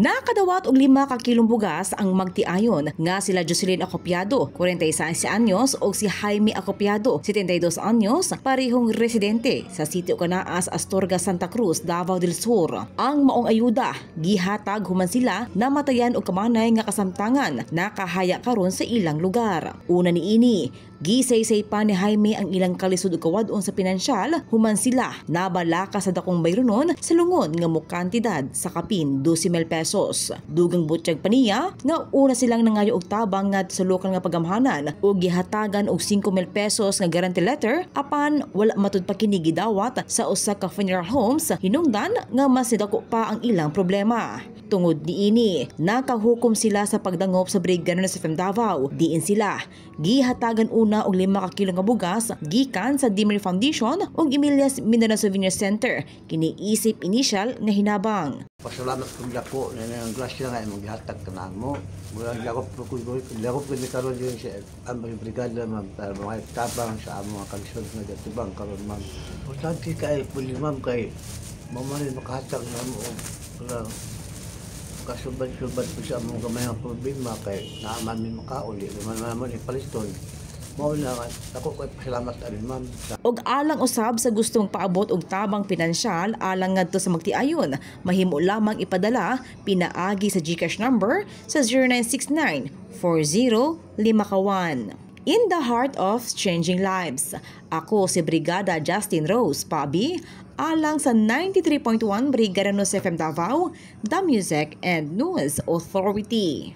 Nakadawat og 5 ka kilong bugas ang magtiayon nga sila Jocelyn Acopiado, 46 anyos og si Jaime Acopiado, 72 anyos, parehong residente sa sitio Canaas, Astorga, Santa Cruz, Davao del Sur. Ang maong ayuda gihatag human sila namatayan og kamanay nga kasamtangan nakahaya karon sa ilang lugar. Una niini, gisaysay pa ni Jaime ang ilang kalisod ug kawadon sa pinansyal human sila nabalaka sa dakong bayronon sa lungon nga mokantidad sa kapin 12,000 pesos. Dugang butyag pa niya nga una silang nangayo og tabang nga sa lokal nga pagamhanan ug gihatagan og 5,000 pesos nga guarantee letter apan wala matud pa kini gidawat sa usa ka funeral homes hinungdan nga mas dako pa ang ilang problema. Tungod niini, nakahukom sila sa pagdangop sa Brigada sa FM Davao. Diin sila gihatagan una og 5 ka kilo nga bugas gikan sa Dimery Foundation ug Emilias Mindanao Souvenir Center kini isip initial nga hinabang. Pasalamat kong dako na ang grasya nga imong gihatag kanang mo. Murag lakop ko ni karon din siya ang brigada mga tabang sa among mga kalisod nga gatubang karon ma'am. Importante kay puli ma'am kay mamali makahatag na mo kasubad-subad po sa among gamay nga problema kay naaman mi makauli naman ipaliston. Mao na ako kay pasalamat ani ma'am. Og alang usab sa gustong paabot og tabang pinansyal alang ngadto sa magtiayon, mahimo lamang ipadala pinaagi sa GCash number sa 0969-40-501. In the heart of changing lives. Ako si Brigada Justin Rose Pabi, alang sa 93.1 Brigada News FM Davao, The Music and News Authority.